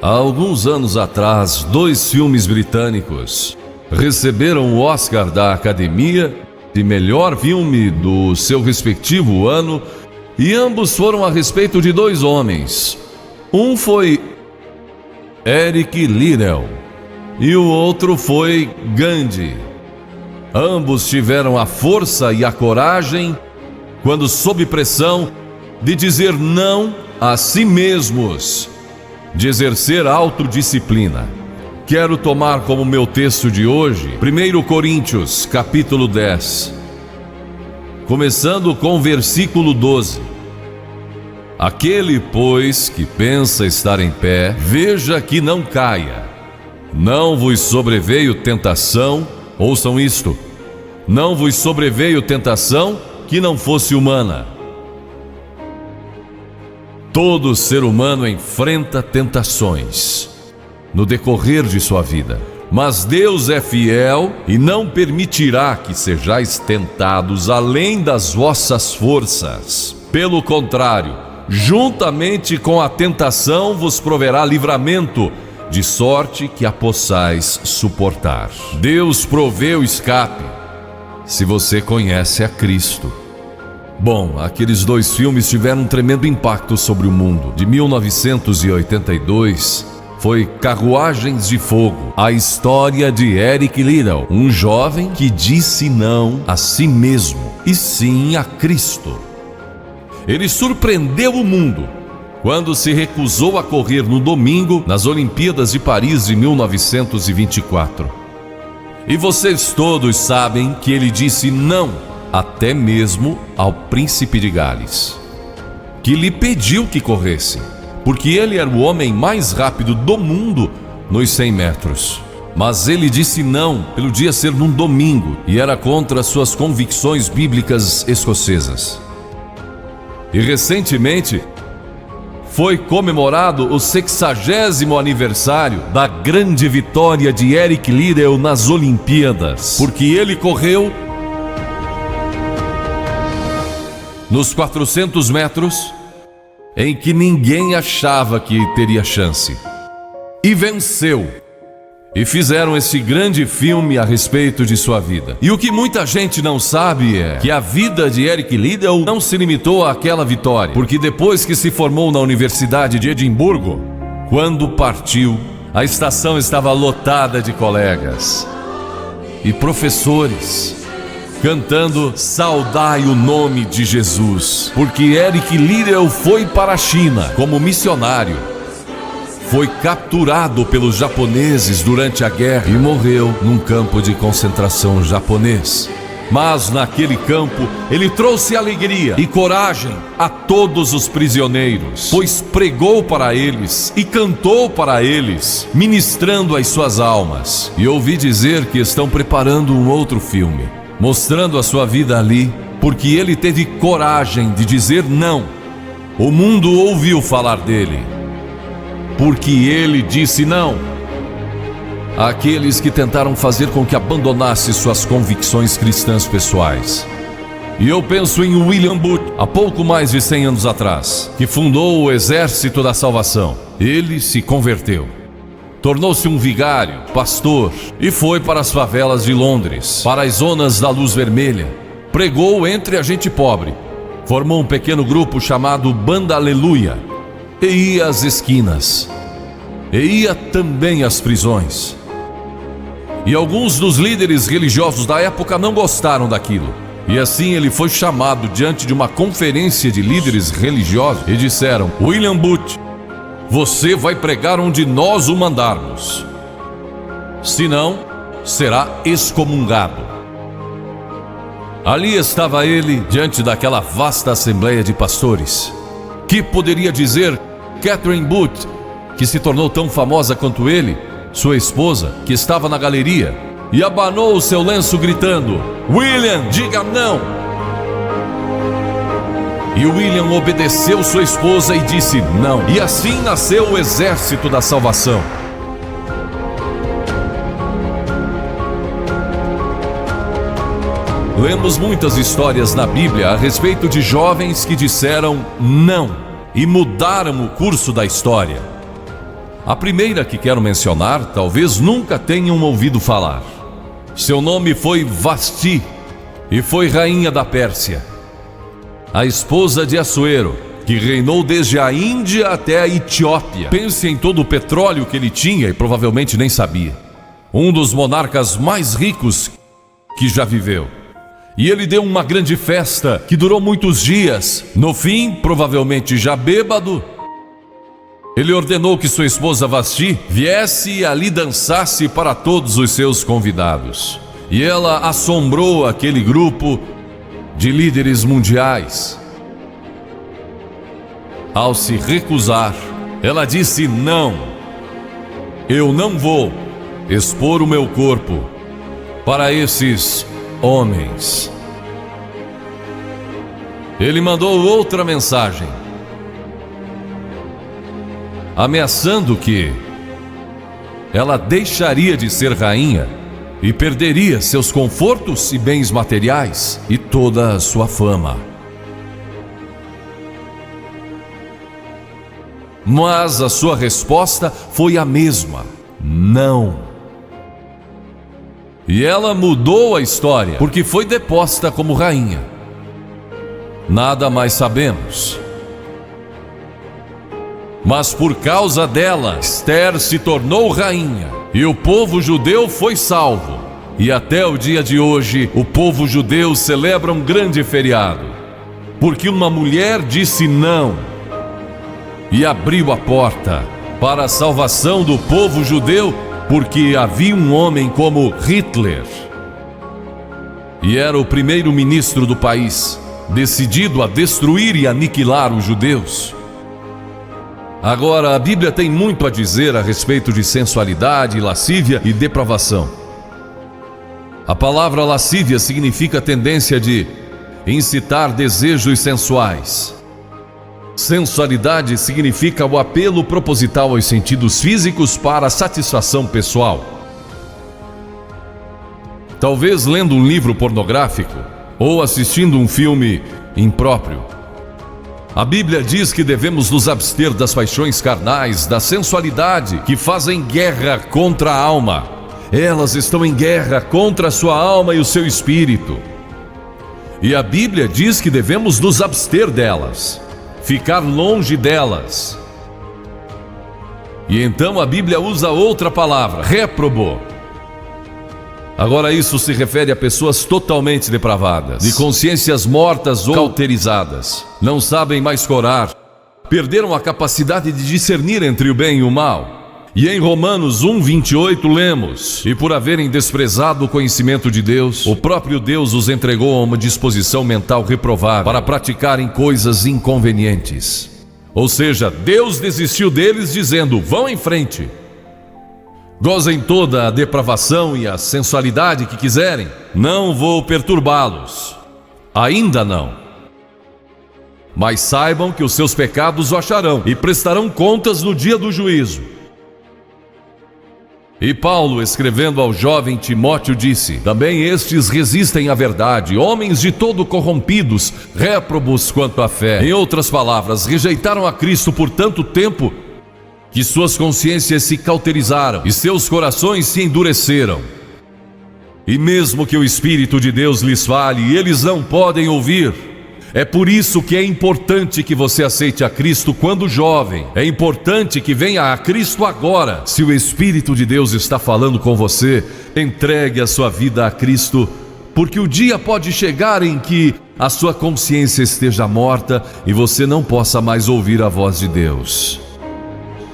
Há alguns anos atrás, 2 filmes britânicos receberam o Oscar da Academia de melhor filme do seu respectivo ano, e ambos foram a respeito de 2 homens. Um foi Eric Liddell e o outro foi Gandhi. Ambos tiveram a força e a coragem, quando sob pressão, de dizer não a si mesmos, de exercer autodisciplina. Quero tomar como meu texto de hoje 1 Coríntios, capítulo 10, começando com o versículo 12. Aquele, pois, que pensa estar em pé, veja que não caia. Não vos sobreveio tentação, ouçam isto, não vos sobreveio tentação que não fosse humana. Todo ser humano enfrenta tentações no decorrer de sua vida, mas Deus é fiel e não permitirá que sejais tentados além das vossas forças. Pelo contrário, juntamente com a tentação vos proverá livramento, de sorte que a possais suportar. Deus provê o escape, se você conhece a Cristo. Bom, aqueles 2 filmes tiveram um tremendo impacto sobre o mundo. De 1982, foi Carruagens de Fogo, a história de Eric Liddell, um jovem que disse não a si mesmo e sim a Cristo. Ele surpreendeu o mundo quando se recusou a correr no domingo nas Olimpíadas de Paris de 1924. E vocês todos sabem que ele disse não até mesmo ao príncipe de Gales, que lhe pediu que corresse, porque ele era o homem mais rápido do mundo nos 100 metros. Mas ele disse não pelo dia ser num domingo e era contra suas convicções bíblicas escocesas. E recentemente foi comemorado o 60º aniversário da grande vitória de Eric Liddell nas Olimpíadas, porque ele correu nos 400 metros em que ninguém achava que teria chance, e venceu. E fizeram esse grande filme a respeito de sua vida. E o que muita gente não sabe é que a vida de Eric Liddell não se limitou àquela vitória, porque depois que se formou na Universidade de Edimburgo, quando partiu, a estação estava lotada de colegas e professores cantando "Saudai o nome de Jesus", porque Eric Liddell foi para a China como missionário. Foi capturado pelos japoneses durante a guerra e morreu num campo de concentração japonês. Mas naquele campo, ele trouxe alegria e coragem a todos os prisioneiros, pois pregou para eles e cantou para eles, ministrando as suas almas. E ouvi dizer que estão preparando um outro filme, mostrando a sua vida ali, porque ele teve coragem de dizer não. O mundo ouviu falar dele, porque ele disse não àqueles que tentaram fazer com que abandonasse suas convicções cristãs pessoais. E eu penso em William Booth, há pouco mais de 100 anos atrás, que fundou o Exército da Salvação. Ele se converteu, tornou-se um vigário, pastor, e foi para as favelas de Londres, para as zonas da Luz Vermelha. Pregou entre a gente pobre, formou um pequeno grupo chamado Banda Aleluia, e ia às esquinas, e ia também às prisões. E alguns dos líderes religiosos da época não gostaram daquilo, e assim ele foi chamado diante de uma conferência de líderes religiosos e disseram: William Booth, você vai pregar onde nós o mandarmos, senão será excomungado. Ali estava ele diante daquela vasta assembleia de pastores. Que poderia dizer Catherine Booth, que se tornou tão famosa quanto ele, sua esposa, que estava na galeria, e abanou o seu lenço gritando: William, diga não! E William obedeceu sua esposa e disse não. E assim nasceu o Exército da Salvação. Lemos muitas histórias na Bíblia a respeito de jovens que disseram não e mudaram o curso da história. A primeira que quero mencionar, talvez nunca tenham ouvido falar. Seu nome foi Vasti e foi rainha da Pérsia, a esposa de Assuero, que reinou desde a Índia até a Etiópia. Pense em todo o petróleo que ele tinha e provavelmente nem sabia. Um dos monarcas mais ricos que já viveu. E ele deu uma grande festa que durou muitos dias. No fim, provavelmente já bêbado, ele ordenou que sua esposa Vasti viesse e ali dançasse para todos os seus convidados. E ela assombrou aquele grupo de líderes mundiais. Ao se recusar, ela disse: não, eu não vou expor o meu corpo para esses homens. Ele mandou outra mensagem, ameaçando que ela deixaria de ser rainha e perderia seus confortos e bens materiais e toda a sua fama. Mas a sua resposta foi a mesma: não. E ela mudou a história, porque foi deposta como rainha. Nada mais sabemos. Mas por causa dela, Esther se tornou rainha e o povo judeu foi salvo. E até o dia de hoje, o povo judeu celebra um grande feriado, porque uma mulher disse não e abriu a porta para a salvação do povo judeu, porque havia um homem como Hitler, e era o primeiro-ministro do país, decidido a destruir e aniquilar os judeus. Agora, a Bíblia tem muito a dizer a respeito de sensualidade, lascívia e depravação. A palavra lascívia significa a tendência de incitar desejos sensuais. Sensualidade significa o apelo proposital aos sentidos físicos para a satisfação pessoal. Talvez lendo um livro pornográfico ou assistindo um filme impróprio. A Bíblia diz que devemos nos abster das paixões carnais, da sensualidade, que fazem guerra contra a alma. Elas estão em guerra contra a sua alma e o seu espírito. E a Bíblia diz que devemos nos abster delas, ficar longe delas. E então a Bíblia usa outra palavra, réprobo. Agora isso se refere a pessoas totalmente depravadas, de consciências mortas ou cauterizadas. Não sabem mais corar, perderam a capacidade de discernir entre o bem e o mal. E em Romanos 1:28 lemos: e por haverem desprezado o conhecimento de Deus, o próprio Deus os entregou a uma disposição mental reprovável para praticarem coisas inconvenientes. Ou seja, Deus desistiu deles dizendo: vão em frente, gozem toda a depravação e a sensualidade que quiserem, não vou perturbá-los, ainda não. Mas saibam que os seus pecados o acharão e prestarão contas no dia do juízo. E Paulo, escrevendo ao jovem Timóteo, disse: também estes resistem à verdade, homens de todo corrompidos, réprobos quanto à fé. Em outras palavras, rejeitaram a Cristo por tanto tempo que suas consciências se cauterizaram e seus corações se endureceram. E mesmo que o Espírito de Deus lhes fale, eles não podem ouvir. É por isso que é importante que você aceite a Cristo quando jovem. É importante que venha a Cristo agora. Se o Espírito de Deus está falando com você, entregue a sua vida a Cristo, porque o dia pode chegar em que a sua consciência esteja morta e você não possa mais ouvir a voz de Deus.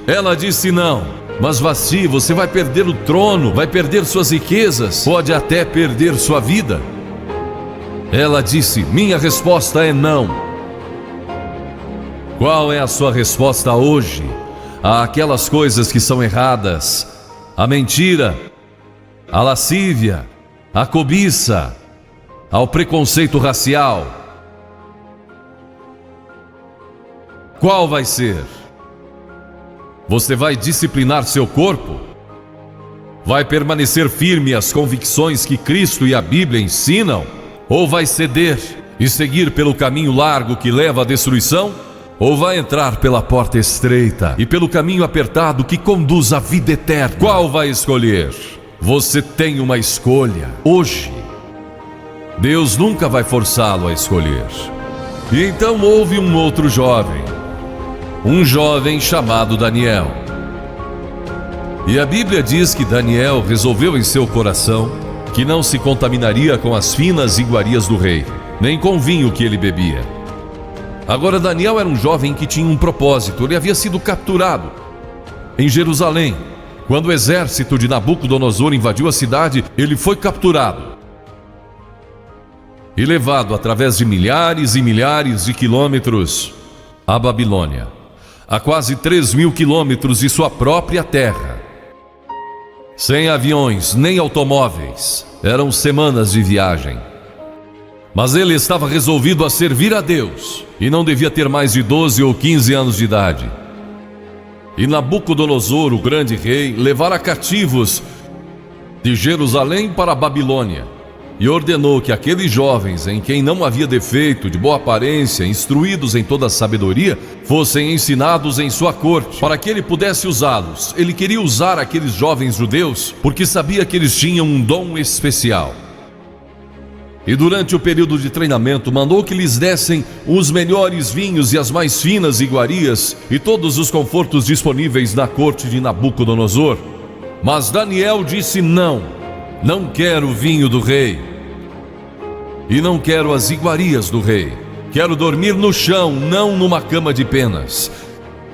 Ela disse não, mas Vasti, você vai perder o trono, vai perder suas riquezas, pode até perder sua vida. Ela disse: minha resposta é não. Qual é a sua resposta hoje àquelas coisas que são erradas? A mentira, a lascívia, a cobiça, ao preconceito racial. Qual vai ser? Você vai disciplinar seu corpo? Vai permanecer firme às convicções que Cristo e a Bíblia ensinam? Ou vai ceder e seguir pelo caminho largo que leva à destruição? ou vai entrar pela porta estreita e pelo caminho apertado que conduz à vida eterna? Qual vai escolher? Você tem uma escolha hoje. Deus nunca vai forçá-lo a escolher. E então houve um outro jovem, um jovem chamado Daniel. E a Bíblia diz que Daniel resolveu em seu coração que não se contaminaria com as finas iguarias do rei, nem com o vinho que ele bebia. Agora Daniel era um jovem que tinha um propósito. Ele havia sido capturado em Jerusalém. Quando o exército de Nabucodonosor invadiu a cidade, ele foi capturado e levado através de milhares e milhares de quilômetros à Babilônia, a quase 3.000 quilômetros de sua própria terra. Sem aviões nem automóveis, eram semanas de viagem. Mas ele estava resolvido a servir a Deus e não devia ter mais de 12 ou 15 anos de idade. E Nabucodonosor, o grande rei, levara cativos de Jerusalém para a Babilônia e ordenou que aqueles jovens, em quem não havia defeito, de boa aparência, instruídos em toda a sabedoria, fossem ensinados em sua corte, para que ele pudesse usá-los. Ele queria usar aqueles jovens judeus porque sabia que eles tinham um dom especial. E durante o período de treinamento, mandou que lhes dessem os melhores vinhos e as mais finas iguarias e todos os confortos disponíveis na corte de Nabucodonosor. Mas Daniel disse: não quero o vinho do rei e não quero as iguarias do rei. Quero dormir no chão, não numa cama de penas.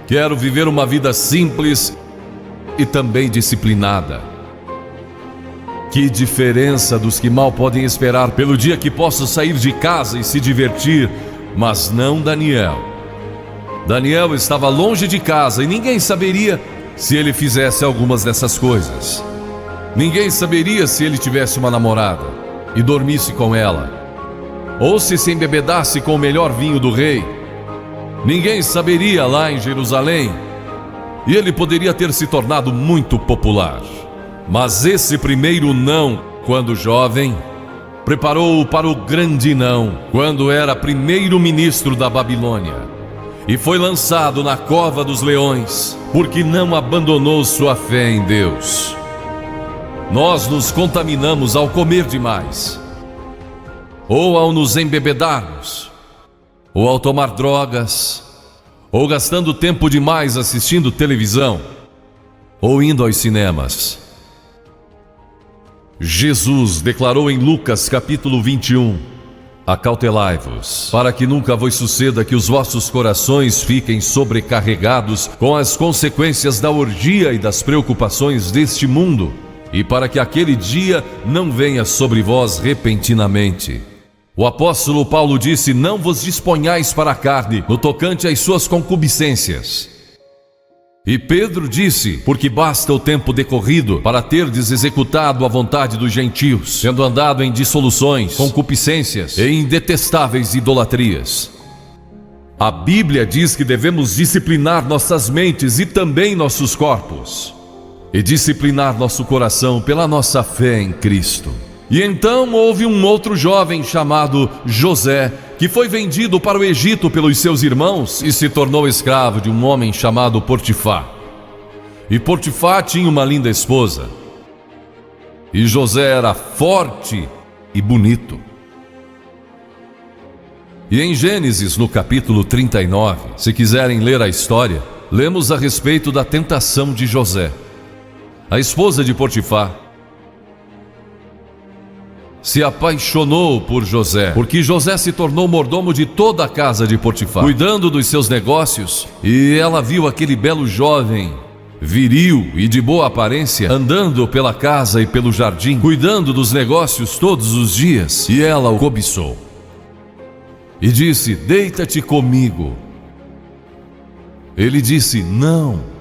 Quero viver uma vida simples e também disciplinada. Que diferença dos que mal podem esperar pelo dia que posso sair de casa e se divertir. Mas não Daniel. Daniel estava longe de casa e ninguém saberia se ele fizesse algumas dessas coisas. Ninguém saberia se ele tivesse uma namorada e dormisse com ela, ou se embebedasse com o melhor vinho do rei. Ninguém saberia lá em Jerusalém, e ele poderia ter se tornado muito popular. Mas esse primeiro não, quando jovem, preparou-o para o grande não, quando era primeiro-ministro da Babilônia, e foi lançado na cova dos leões, porque não abandonou sua fé em Deus. Nós nos contaminamos ao comer demais, ou ao nos embebedarmos, ou ao tomar drogas, ou gastando tempo demais assistindo televisão, ou indo aos cinemas. Jesus declarou em Lucas capítulo 21: acautelai-vos, para que nunca vos suceda que os vossos corações fiquem sobrecarregados com as consequências da orgia e das preocupações deste mundo, e para que aquele dia não venha sobre vós repentinamente. O apóstolo Paulo disse: não vos disponhais para a carne, no tocante às suas concupiscências. E Pedro disse: porque basta o tempo decorrido para terdes executado a vontade dos gentios, tendo andado em dissoluções, concupiscências e em detestáveis idolatrias. A Bíblia diz que devemos disciplinar nossas mentes e também nossos corpos, e disciplinar nosso coração pela nossa fé em Cristo. E então houve um outro jovem chamado José, que foi vendido para o Egito pelos seus irmãos e se tornou escravo de um homem chamado Potifar. E Potifar tinha uma linda esposa. E José era forte e bonito. E em Gênesis, no capítulo 39, se quiserem ler a história, lemos a respeito da tentação de José. A esposa de Potifar se apaixonou por José, porque José se tornou mordomo de toda a casa de Potifar, cuidando dos seus negócios, e ela viu aquele belo jovem, viril e de boa aparência, andando pela casa e pelo jardim, cuidando dos negócios todos os dias, e ela o cobiçou. E disse: deita-te comigo. Ele disse: não.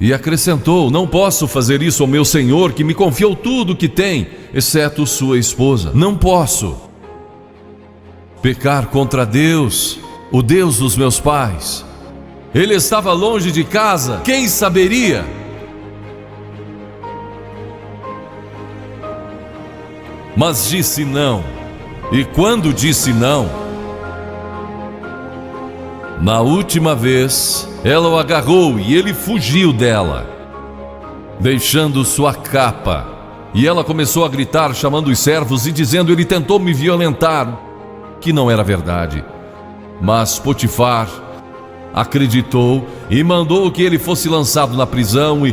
E acrescentou: não posso fazer isso ao meu senhor, que me confiou tudo o que tem, exceto sua esposa. Não posso pecar contra Deus, o Deus dos meus pais. Ele estava longe de casa, quem saberia? Mas disse não. E quando disse não, Na última vez, ela o agarrou e ele fugiu dela, deixando sua capa. E ela começou a gritar, chamando os servos e dizendo: ele tentou me violentar, que não era verdade. Mas Potifar acreditou e mandou que ele fosse lançado na prisão.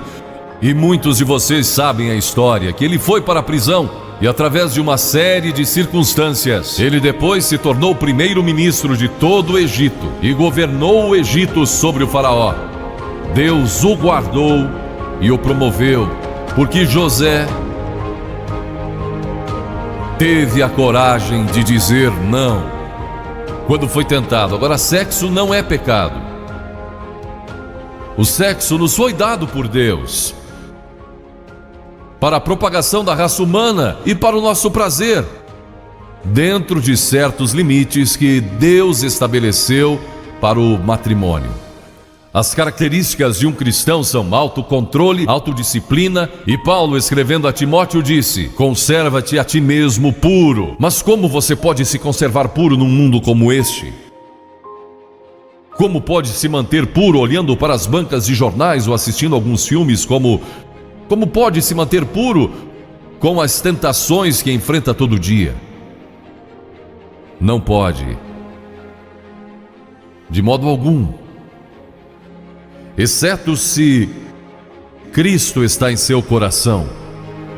E muitos de vocês sabem a história, que ele foi para a prisão e através de uma série de circunstâncias, ele depois se tornou o primeiro-ministro de todo o Egito e governou o Egito sobre o faraó. Deus o guardou e o promoveu, porque José teve a coragem de dizer não quando foi tentado. Agora, sexo não é pecado. O sexo nos foi dado por Deus para a propagação da raça humana e para o nosso prazer, dentro de certos limites que Deus estabeleceu para o matrimônio. As características de um cristão são autocontrole, autodisciplina, e Paulo, escrevendo a Timóteo, disse: conserva-te a ti mesmo puro. Mas como você pode se conservar puro num mundo como este? Como pode se manter puro olhando para as bancas de jornais ou assistindo alguns filmes? Como pode se manter puro com as tentações que enfrenta todo dia? Não pode, de modo algum, exceto se Cristo está em seu coração.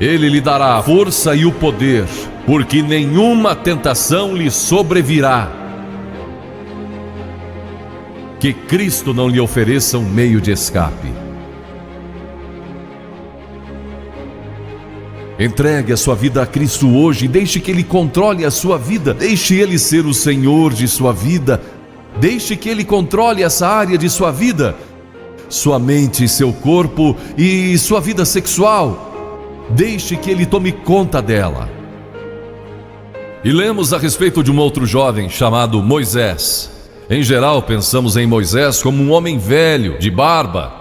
Ele lhe dará a força e o poder, porque nenhuma tentação lhe sobrevirá que Cristo não lhe ofereça um meio de escape. Entregue a sua vida a Cristo hoje, deixe que Ele controle a sua vida, deixe Ele ser o Senhor de sua vida, deixe que Ele controle essa área de sua vida, sua mente, seu corpo e sua vida sexual. Deixe que Ele tome conta dela. E lemos a respeito de um outro jovem chamado Moisés. Em geral, pensamos em Moisés como um homem velho, de barba,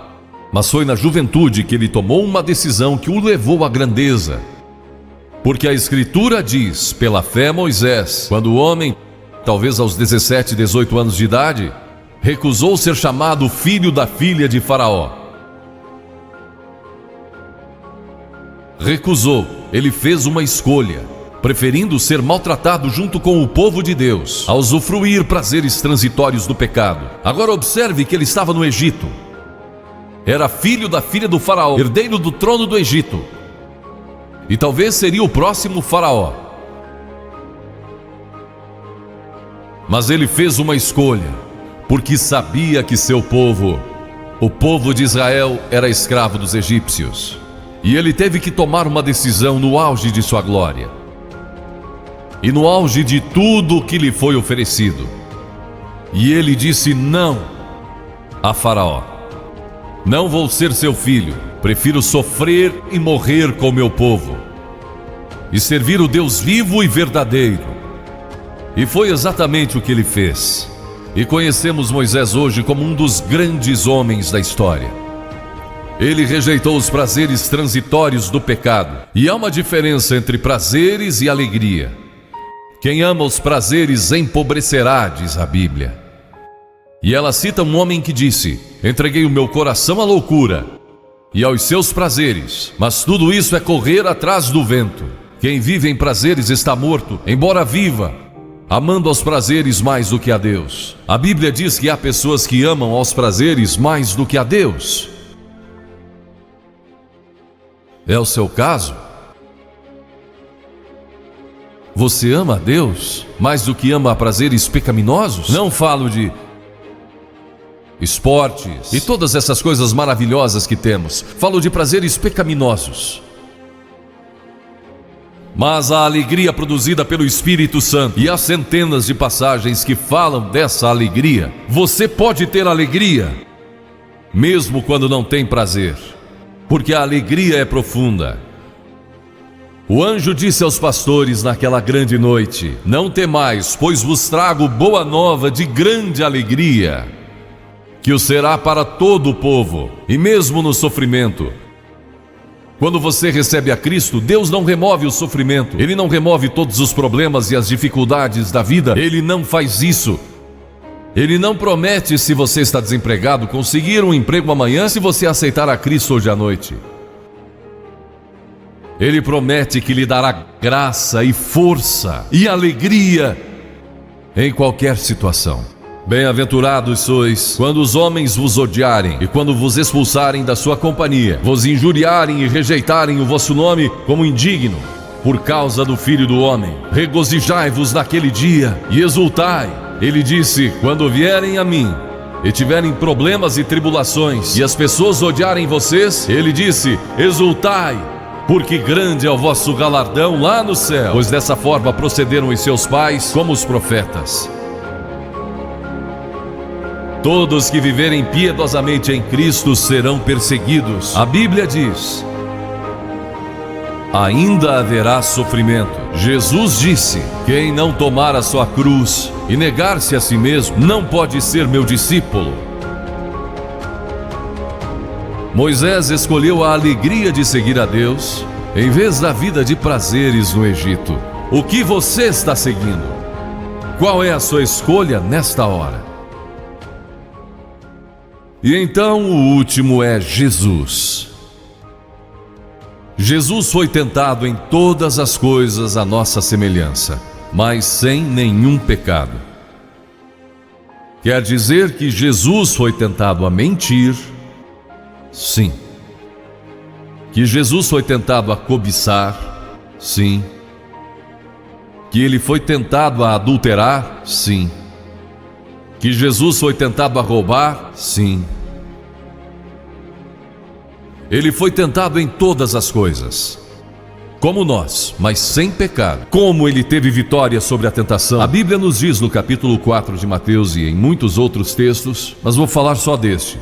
mas foi na juventude que ele tomou uma decisão que o levou à grandeza. Porque a Escritura diz: pela fé Moisés, quando o homem, talvez aos 17, 18 anos de idade, recusou ser chamado filho da filha de Faraó. Recusou, ele fez uma escolha, preferindo ser maltratado junto com o povo de Deus, a usufruir prazeres transitórios do pecado. Agora observe que ele estava no Egito. Era filho da filha do faraó, herdeiro do trono do Egito. E talvez seria o próximo faraó. Mas ele fez uma escolha, porque sabia que seu povo, o povo de Israel, era escravo dos egípcios. E ele teve que tomar uma decisão no auge de sua glória. E no auge de tudo o que lhe foi oferecido. E ele disse não a Faraó: não vou ser seu filho, prefiro sofrer e morrer com meu povo, e servir o Deus vivo e verdadeiro. E foi exatamente o que ele fez. E conhecemos Moisés hoje como um dos grandes homens da história. Ele rejeitou os prazeres transitórios do pecado. E há uma diferença entre prazeres e alegria. Quem ama os prazeres empobrecerá, diz a Bíblia. E ela cita um homem que disse: entreguei o meu coração à loucura e aos seus prazeres, mas tudo isso é correr atrás do vento. Quem vive em prazeres está morto, embora viva, amando aos prazeres mais do que a Deus. A Bíblia diz que há pessoas que amam aos prazeres mais do que a Deus. É o seu caso? Você ama a Deus mais do que ama a prazeres pecaminosos? Não falo de esportes e todas essas coisas maravilhosas que temos. Falo de prazeres pecaminosos. Mas a alegria produzida pelo Espírito Santo, e há centenas de passagens que falam dessa alegria. Você pode ter alegria mesmo quando não tem prazer, porque a alegria é profunda. O anjo disse aos pastores naquela grande noite: não temais, pois vos trago boa nova de grande alegria, que o será para todo o povo. E mesmo no sofrimento, quando você recebe a Cristo, Deus não remove o sofrimento. Ele não remove todos os problemas e as dificuldades da vida. Ele não faz isso. Ele não promete, se você está desempregado, conseguir um emprego amanhã se você aceitar a Cristo hoje à noite. Ele promete que lhe dará graça e força e alegria em qualquer situação. Bem-aventurados sois quando os homens vos odiarem e quando vos expulsarem da sua companhia, vos injuriarem e rejeitarem o vosso nome como indigno, por causa do Filho do Homem. Regozijai-vos naquele dia e exultai. Ele disse: quando vierem a mim e tiverem problemas e tribulações, e as pessoas odiarem vocês, ele disse: exultai, porque grande é o vosso galardão lá no céu, pois dessa forma procederam os seus pais como os profetas. Todos que viverem piedosamente em Cristo serão perseguidos. A Bíblia diz: ainda haverá sofrimento. Jesus disse: quem não tomar a sua cruz e negar-se a si mesmo, não pode ser meu discípulo. Moisés escolheu a alegria de seguir a Deus, em vez da vida de prazeres no Egito. O que você está seguindo? Qual é a sua escolha nesta hora? E então o último é Jesus. Jesus foi tentado em todas as coisas à nossa semelhança, mas sem nenhum pecado. Quer dizer que Jesus foi tentado a mentir? Sim. Que Jesus foi tentado a cobiçar? Sim. Que ele foi tentado a adulterar? Sim. Que Jesus foi tentado a roubar? Sim. Ele foi tentado em todas as coisas, como nós, mas sem pecado. Como ele teve vitória sobre a tentação? A Bíblia nos diz no capítulo 4 de Mateus e em muitos outros textos, mas vou falar só deste.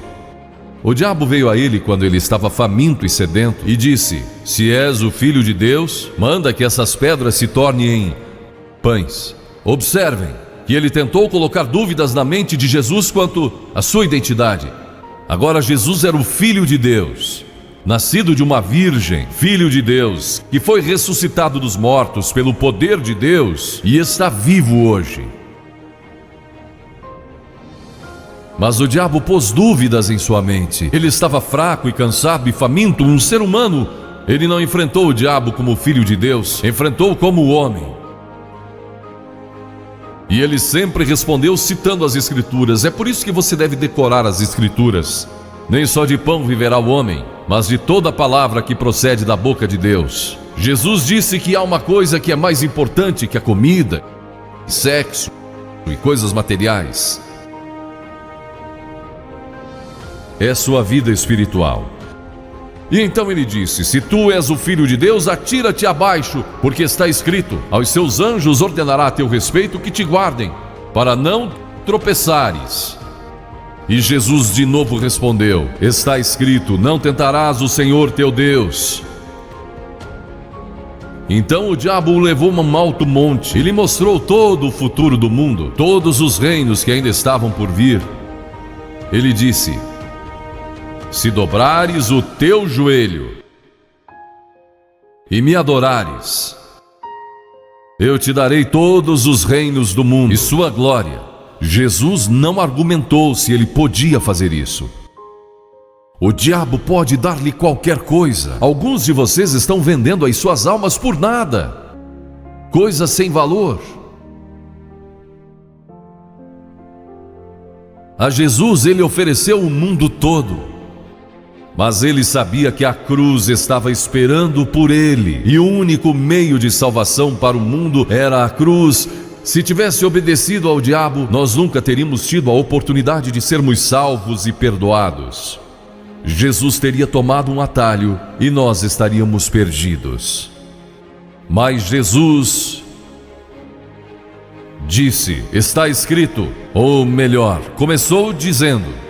O diabo veio a ele quando ele estava faminto e sedento e disse: se és o Filho de Deus, manda que essas pedras se tornem em pães. Observem que ele tentou colocar dúvidas na mente de Jesus quanto à sua identidade. Agora Jesus era o Filho de Deus, nascido de uma virgem, Filho de Deus, que foi ressuscitado dos mortos pelo poder de Deus e está vivo hoje. Mas o diabo pôs dúvidas em sua mente. Ele estava fraco e cansado e faminto, um ser humano. Ele não enfrentou o diabo como Filho de Deus, enfrentou como homem. E ele sempre respondeu citando as Escrituras. É por isso que você deve decorar as Escrituras. Nem só de pão viverá o homem, mas de toda a palavra que procede da boca de Deus. Jesus disse que há uma coisa que é mais importante que a comida, sexo e coisas materiais. É sua vida espiritual. E então ele disse: se tu és o Filho de Deus, atira-te abaixo, porque está escrito: aos seus anjos ordenará a teu respeito que te guardem, para não tropeçares. E Jesus de novo respondeu: está escrito: não tentarás o Senhor teu Deus. Então o diabo o levou a um alto monte e lhe mostrou todo o futuro do mundo, todos os reinos que ainda estavam por vir. Ele disse: se dobrares o teu joelho e me adorares, eu te darei todos os reinos do mundo e sua glória. Jesus não argumentou se ele podia fazer isso. O diabo pode dar-lhe qualquer coisa. Alguns de vocês estão vendendo as suas almas por nada, coisas sem valor. A Jesus ele ofereceu o mundo todo. Mas ele sabia que a cruz estava esperando por ele, e o único meio de salvação para o mundo era a cruz. Se tivesse obedecido ao diabo, nós nunca teríamos tido a oportunidade de sermos salvos e perdoados. Jesus teria tomado um atalho e nós estaríamos perdidos. Mas Jesus disse: está escrito, ou melhor, começou dizendo: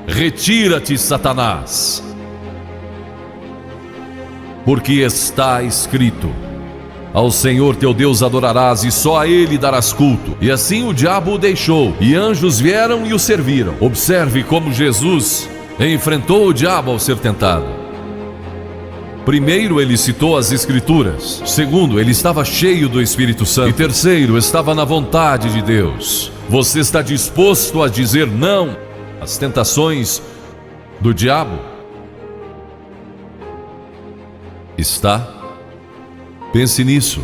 retira-te, Satanás, porque está escrito: ao Senhor teu Deus adorarás e só a Ele darás culto. E assim o diabo o deixou, e anjos vieram e o serviram. Observe como Jesus enfrentou o diabo ao ser tentado. Primeiro, ele citou as Escrituras. Segundo, ele estava cheio do Espírito Santo. E terceiro, estava na vontade de Deus. Você está disposto a dizer não às tentações do diabo? Está? Pense nisso.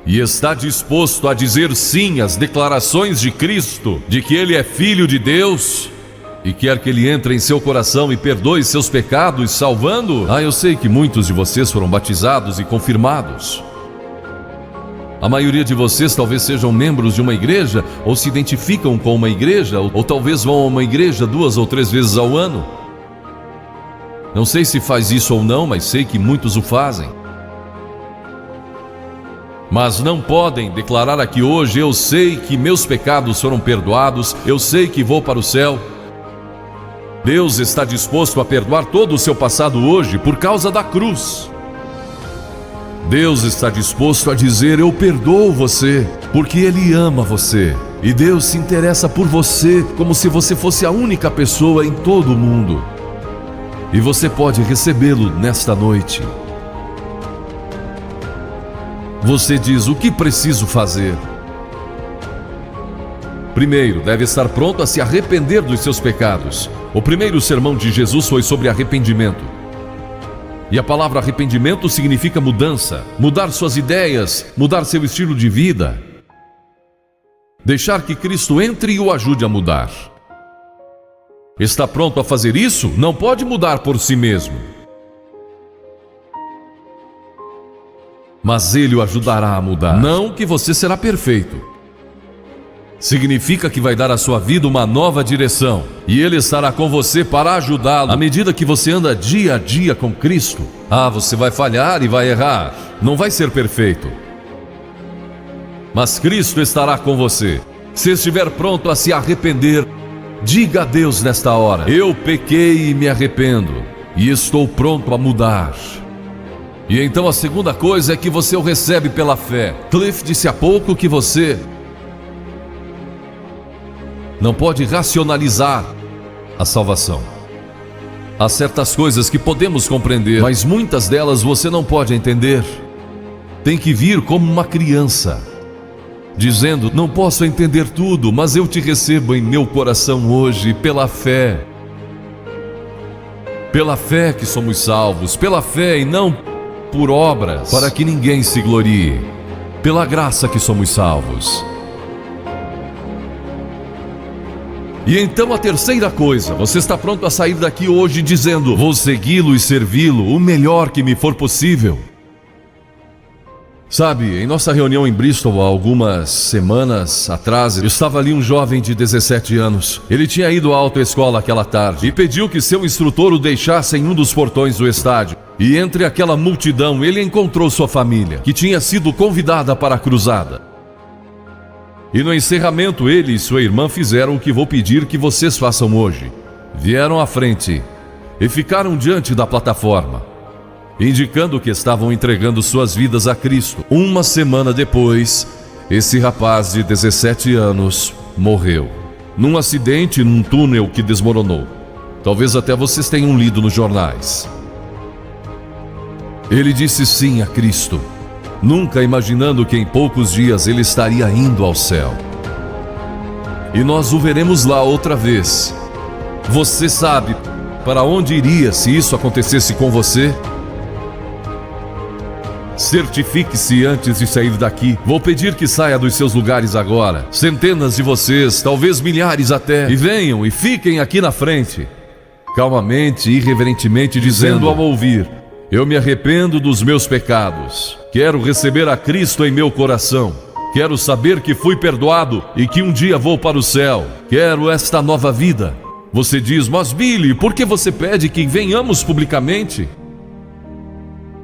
E está disposto a dizer sim às declarações de Cristo, de que Ele é Filho de Deus e quer que Ele entre em seu coração e perdoe seus pecados, salvando? Eu sei que muitos de vocês foram batizados e confirmados. A maioria de vocês talvez sejam membros de uma igreja, ou se identificam com uma igreja, ou talvez vão a uma igreja 2 ou 3 vezes ao ano. Não sei se faz isso ou não, mas sei que muitos o fazem. Mas não podem declarar aqui hoje: eu sei que meus pecados foram perdoados, eu sei que vou para o céu. Deus está disposto a perdoar todo o seu passado hoje por causa da cruz. Deus está disposto a dizer: eu perdoo você, porque Ele ama você. E Deus se interessa por você como se você fosse a única pessoa em todo o mundo. E você pode recebê-lo nesta noite. Você diz: o que preciso fazer? Primeiro, deve estar pronto a se arrepender dos seus pecados. O primeiro sermão de Jesus foi sobre arrependimento. E a palavra arrependimento significa mudança, mudar suas ideias, mudar seu estilo de vida. Deixar que Cristo entre e o ajude a mudar. Está pronto a fazer isso? Não pode mudar por si mesmo. Mas Ele o ajudará a mudar. Não que você será perfeito. Significa que vai dar à sua vida uma nova direção. E Ele estará com você para ajudá-lo à medida que você anda dia a dia com Cristo. Você vai falhar e vai errar. Não vai ser perfeito. Mas Cristo estará com você. Se estiver pronto a se arrepender, diga a Deus nesta hora: eu pequei e me arrependo, e estou pronto a mudar. E então a segunda coisa é que você o recebe pela fé. Cliff disse há pouco que você não pode racionalizar a salvação. Há certas coisas que podemos compreender, mas muitas delas você não pode entender. Tem que vir como uma criança, dizendo: não posso entender tudo, mas eu te recebo em meu coração hoje pela fé. Pela fé que somos salvos, pela fé e não por obras, para que ninguém se glorie. Pela graça que somos salvos. E então a terceira coisa: você está pronto a sair daqui hoje dizendo: vou segui-lo e servi-lo o melhor que me for possível. Sabe, em nossa reunião em Bristol, há algumas semanas atrás, estava ali um jovem de 17 anos. Ele tinha ido à autoescola aquela tarde e pediu que seu instrutor o deixasse em um dos portões do estádio. E entre aquela multidão, ele encontrou sua família, que tinha sido convidada para a cruzada. E no encerramento, ele e sua irmã fizeram o que vou pedir que vocês façam hoje. Vieram à frente e ficaram diante da plataforma, indicando que estavam entregando suas vidas a Cristo. Uma semana depois, esse rapaz de 17 anos morreu num acidente num túnel que desmoronou. Talvez até vocês tenham lido nos jornais. Ele disse sim a Cristo, nunca imaginando que em poucos dias ele estaria indo ao céu. E nós o veremos lá outra vez. Você sabe para onde iria se isso acontecesse com você? Certifique-se antes de sair daqui. Vou pedir que saia dos seus lugares agora. Centenas de vocês, talvez milhares até. E venham e fiquem aqui na frente, calmamente e irreverentemente dizendo ao ouvir: eu me arrependo dos meus pecados. Quero receber a Cristo em meu coração. Quero saber que fui perdoado e que um dia vou para o céu. Quero esta nova vida. Você diz: mas Billy, por que você pede que venhamos publicamente?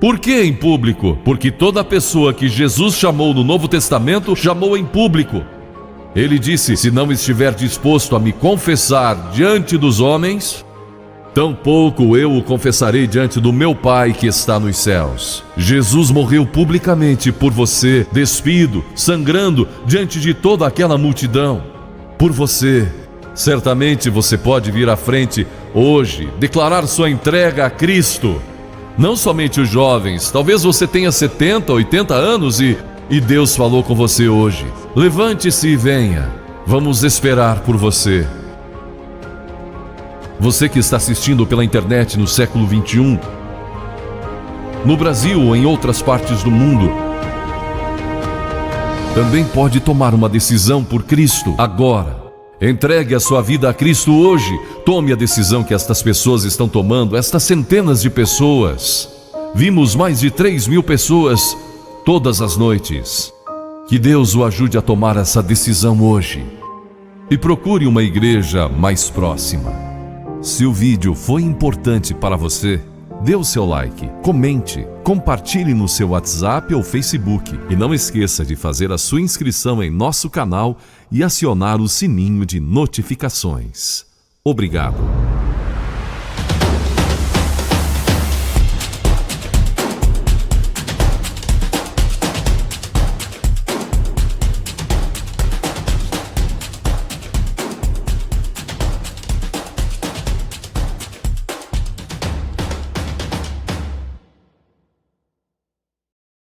Por que em público? Porque toda pessoa que Jesus chamou no Novo Testamento, chamou em público. Ele disse: se não estiver disposto a me confessar diante dos homens, tampouco eu o confessarei diante do meu Pai que está nos céus. Jesus morreu publicamente por você, despido, sangrando diante de toda aquela multidão. Por você. Certamente você pode vir à frente hoje, declarar sua entrega a Cristo. Não somente os jovens, talvez você tenha 70, 80 anos e e Deus falou com você hoje. Levante-se e venha. Vamos esperar por você. Você que está assistindo pela internet no século 21, no Brasil ou em outras partes do mundo, também pode tomar uma decisão por Cristo agora. Entregue a sua vida a Cristo hoje. Tome a decisão que estas pessoas estão tomando, estas centenas de pessoas. Vimos mais de 3.000 pessoas todas as noites. Que Deus o ajude a tomar essa decisão hoje. E procure uma igreja mais próxima. Se o vídeo foi importante para você, dê o seu like, comente, compartilhe no seu WhatsApp ou Facebook. E não esqueça de fazer a sua inscrição em nosso canal e acionar o sininho de notificações. Obrigado.